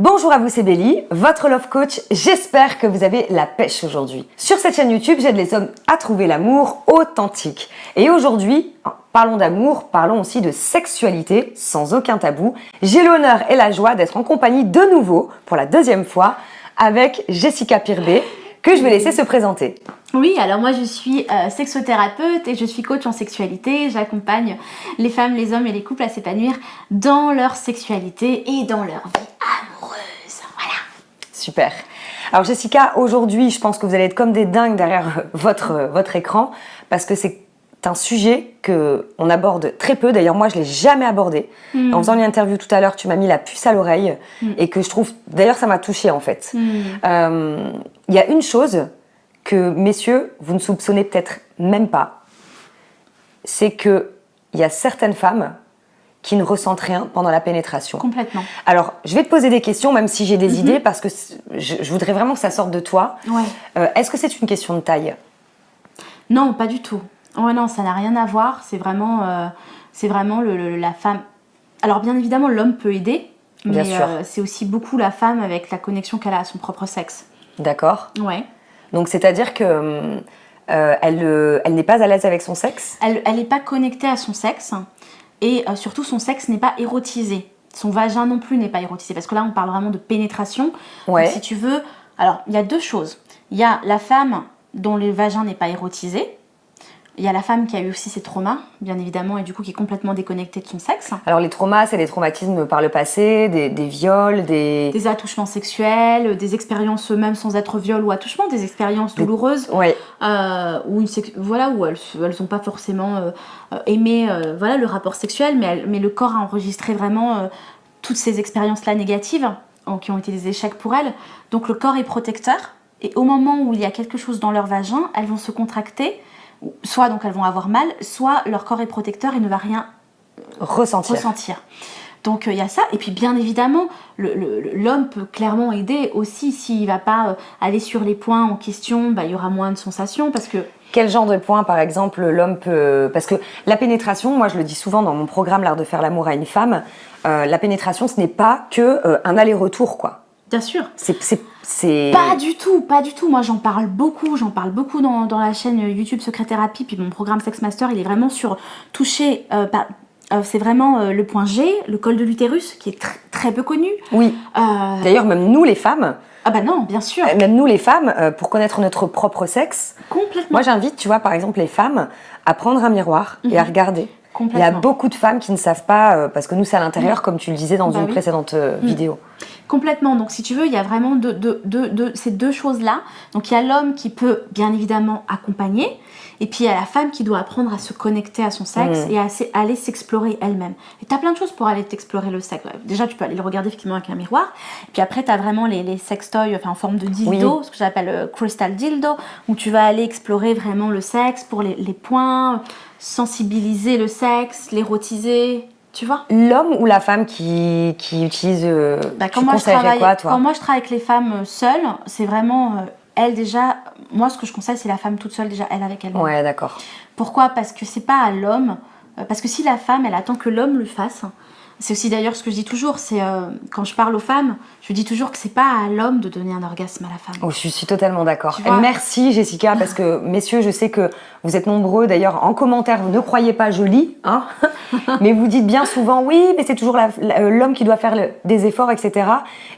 Bonjour à vous, c'est Bélie, votre love coach. J'espère que vous avez la pêche aujourd'hui. Sur cette chaîne YouTube, j'aide les hommes à trouver l'amour authentique. Et aujourd'hui, parlons d'amour, parlons aussi de sexualité, sans aucun tabou. J'ai l'honneur et la joie d'être en compagnie de nouveau, pour la deuxième fois, avec Jessica Pirbé, que je vais laisser se présenter. Oui, alors moi je suis sexothérapeute et je suis coach en sexualité. J'accompagne les femmes, les hommes et les couples à s'épanouir dans leur sexualité et dans leur vie amoureuse. Voilà. Super. Alors Jessica, aujourd'hui, je pense que vous allez être comme des dingues derrière votre écran parce que c'est un sujet qu'on aborde très peu. D'ailleurs, moi, je ne l'ai jamais abordé. En faisant une interview tout à l'heure, tu m'as mis la puce à l'oreille et que je trouve... D'ailleurs, ça m'a touchée en fait. Il y a une chose que, messieurs, vous ne soupçonnez peut-être même pas, c'est qu'il y a certaines femmes qui ne ressentent rien pendant la pénétration. Complètement. Alors, je vais te poser des questions, même si j'ai des idées, parce que je voudrais vraiment que ça sorte de toi. Ouais. Est-ce que c'est une question de taille ? Non, pas du tout. Ouais, non, ça n'a rien à voir. C'est vraiment la femme. Alors, bien évidemment, l'homme peut aider, mais c'est aussi beaucoup la femme avec la connexion qu'elle a à son propre sexe. D'accord. Ouais. Donc, c'est-à-dire que elle n'est pas à l'aise avec son sexe ? Elle n'est pas connectée à son sexe et surtout son sexe n'est pas érotisé. Son vagin non plus n'est pas érotisé parce que là on parle vraiment de pénétration. Ouais. Donc, si tu veux, alors il y a deux choses. Il y a la femme dont le vagin n'est pas érotisé. Il y a la femme qui a eu aussi ses traumas, bien évidemment, et du coup qui est complètement déconnectée de son sexe. Alors les traumas, c'est des traumatismes par le passé, des viols, des attouchements sexuels, des expériences même sans être viol ou attouchement, des expériences douloureuses, ouais. où elles n'ont pas forcément aimé le rapport sexuel, mais le corps a enregistré vraiment toutes ces expériences-là négatives, qui ont été des échecs pour elles. Donc le corps est protecteur, et au moment où il y a quelque chose dans leur vagin, elles vont se contracter, soit donc elles vont avoir mal, soit leur corps est protecteur et ne va rien ressentir. Donc il y a ça, et puis bien évidemment l'homme peut clairement aider aussi s'il ne va pas aller sur les points en question, il y aura moins de sensations parce que... Quel genre de points par exemple l'homme peut... Parce que la pénétration, moi je le dis souvent dans mon programme L'Art de faire l'amour à une femme, la pénétration ce n'est pas que un aller-retour quoi. Bien sûr. C'est... Pas du tout. Moi, j'en parle beaucoup dans la chaîne YouTube Secret Thérapie. Puis mon programme Sex Master, il est vraiment sur toucher... c'est vraiment le point G, le col de l'utérus, qui est très peu connu. Oui. D'ailleurs, même nous, les femmes... Ah bah non, bien sûr. Même nous, les femmes, pour connaître notre propre sexe... Complètement. Moi, j'invite, tu vois, par exemple, les femmes à prendre un miroir et à regarder. Il y a beaucoup de femmes qui ne savent pas, parce que nous, c'est à l'intérieur, comme tu le disais dans une précédente vidéo. Complètement. Donc, si tu veux, il y a vraiment ces deux choses-là. Donc, il y a l'homme qui peut, bien évidemment, accompagner. Et puis, il y a la femme qui doit apprendre à se connecter à son sexe et à aller s'explorer elle-même. Et tu as plein de choses pour aller t'explorer le sexe. Déjà, tu peux aller le regarder effectivement avec un miroir. Et puis après, tu as vraiment les sextoys en forme de dildo, ce que j'appelle crystal dildo, où tu vas aller explorer vraiment le sexe pour les points, sensibiliser le sexe, l'érotiser. Tu vois ? L'homme ou la femme qui utilise... Quand moi je travaille avec les femmes seules, c'est vraiment... elle déjà, moi ce que je conseille c'est la femme toute seule déjà, elle avec elle-même. Ouais, d'accord. Pourquoi ? Parce que c'est pas à l'homme, parce que si la femme elle attend que l'homme le fasse, c'est aussi d'ailleurs ce que je dis toujours, c'est quand je parle aux femmes, je dis toujours que c'est pas à l'homme de donner un orgasme à la femme. Oh, je suis totalement d'accord. Et merci Jessica, parce que messieurs, je sais que vous êtes nombreux d'ailleurs en commentaire, ne croyez pas, je lis, hein, mais vous dites bien souvent oui, mais c'est toujours l'homme qui doit faire des efforts, etc.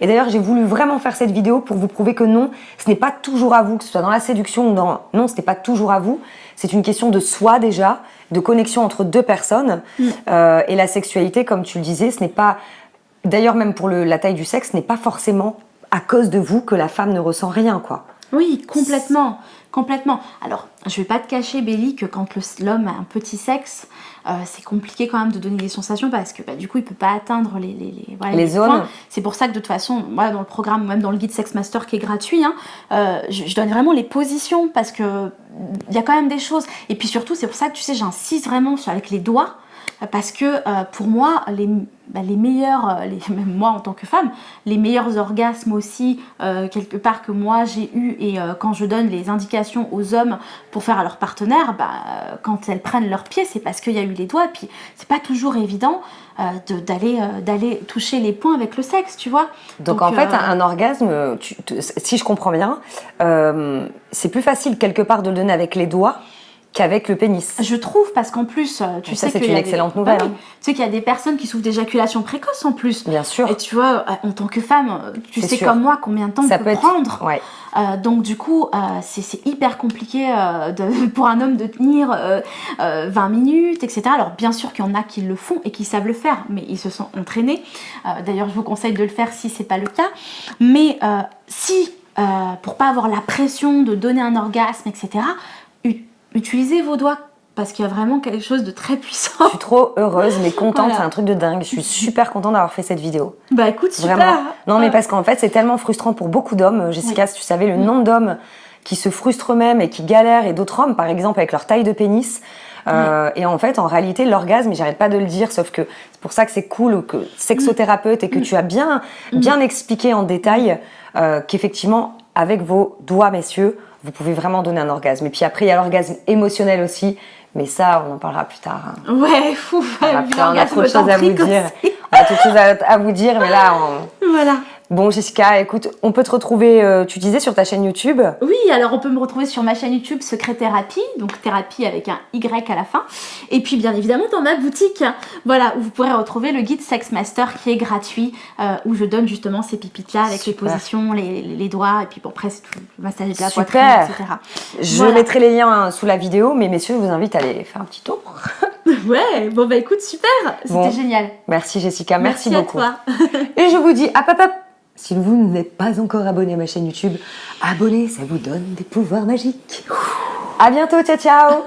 Et d'ailleurs, j'ai voulu vraiment faire cette vidéo pour vous prouver que non, ce n'est pas toujours à vous, que ce soit dans la séduction ou dans... Non, ce n'est pas toujours à vous. C'est une question de soi déjà, de connexion entre deux personnes. Et la sexualité, comme tu le disais, ce n'est pas... D'ailleurs, même pour la taille du sexe, ce n'est pas forcément à cause de vous que la femme ne ressent rien, quoi. Oui, complètement. Alors, je vais pas te cacher, Bélie, que quand l'homme a un petit sexe, c'est compliqué quand même de donner des sensations parce que du coup, il peut pas atteindre les zones. Points. C'est pour ça que de toute façon, moi, dans le programme, même dans le guide Sex Master qui est gratuit, je donne vraiment les positions parce que il y a quand même des choses. Et puis surtout, c'est pour ça que tu sais, j'insiste vraiment avec les doigts. parce que pour moi, les meilleurs, même moi en tant que femme, les meilleurs orgasmes aussi, quelque part que moi j'ai eu, et quand je donne les indications aux hommes pour faire à leur partenaire, quand elles prennent leurs pieds, c'est parce qu'il y a eu les doigts, puis c'est pas toujours évident d'aller toucher les points avec le sexe, tu vois. Donc en fait, un orgasme, si je comprends bien, c'est plus facile quelque part de le donner avec les doigts qu'avec le pénis. Je trouve, parce qu'en plus, tu sais c'est une excellente nouvelle. Tu sais qu'il y a des personnes qui souffrent d'éjaculation précoce en plus. Bien sûr. Et tu vois, en tant que femme, tu sais comme moi combien de temps ça peut prendre. Ouais. Donc du coup, c'est hyper compliqué pour un homme de tenir 20 minutes, etc. Alors bien sûr qu'il y en a qui le font et qui savent le faire, mais ils se sont entraînés. D'ailleurs, je vous conseille de le faire si c'est pas le cas. Mais pour pas avoir la pression de donner un orgasme, etc., utilisez vos doigts, parce qu'il y a vraiment quelque chose de très puissant. Je suis trop heureuse, mais contente, Voilà. C'est un truc de dingue. Je suis super contente d'avoir fait cette vidéo. Bah écoute, super. Vraiment. Non, mais parce qu'en fait, c'est tellement frustrant pour beaucoup d'hommes. Jessica, si tu savais le nombre d'hommes qui se frustrent eux-mêmes et qui galèrent, et d'autres hommes, par exemple, avec leur taille de pénis. Et en fait, en réalité, l'orgasme, et j'arrête pas de le dire, sauf que c'est pour ça que c'est cool que sexothérapeute et que tu as bien expliqué en détail qu'effectivement, avec vos doigts, messieurs, vous pouvez vraiment donner un orgasme. Et puis après, il y a l'orgasme émotionnel aussi, mais ça, on en parlera plus tard. Ouais, on a trop de choses à vous dire. On a trop de choses à vous dire, mais là, Voilà. Bon, Jessica, écoute, on peut te retrouver, tu disais, sur ta chaîne YouTube. Oui, alors on peut me retrouver sur ma chaîne YouTube Secret Thérapie, donc thérapie avec un Y à la fin. Et puis bien évidemment dans ma boutique, voilà, où vous pourrez retrouver le guide Sex Master qui est gratuit, où je donne justement ces pipites-là avec les positions, les doigts, et puis bon, après c'est tout, le massage de la poitrine, etc. Je mettrai les liens sous la vidéo, mais messieurs, je vous invite à aller faire un petit tour. Ouais, bon bah écoute, super, c'était génial. Merci Jessica, merci beaucoup. À toi. Et je vous dis, hop. Si vous n'êtes pas encore abonné à ma chaîne YouTube, abonnez, ça vous donne des pouvoirs magiques. À bientôt, ciao ciao.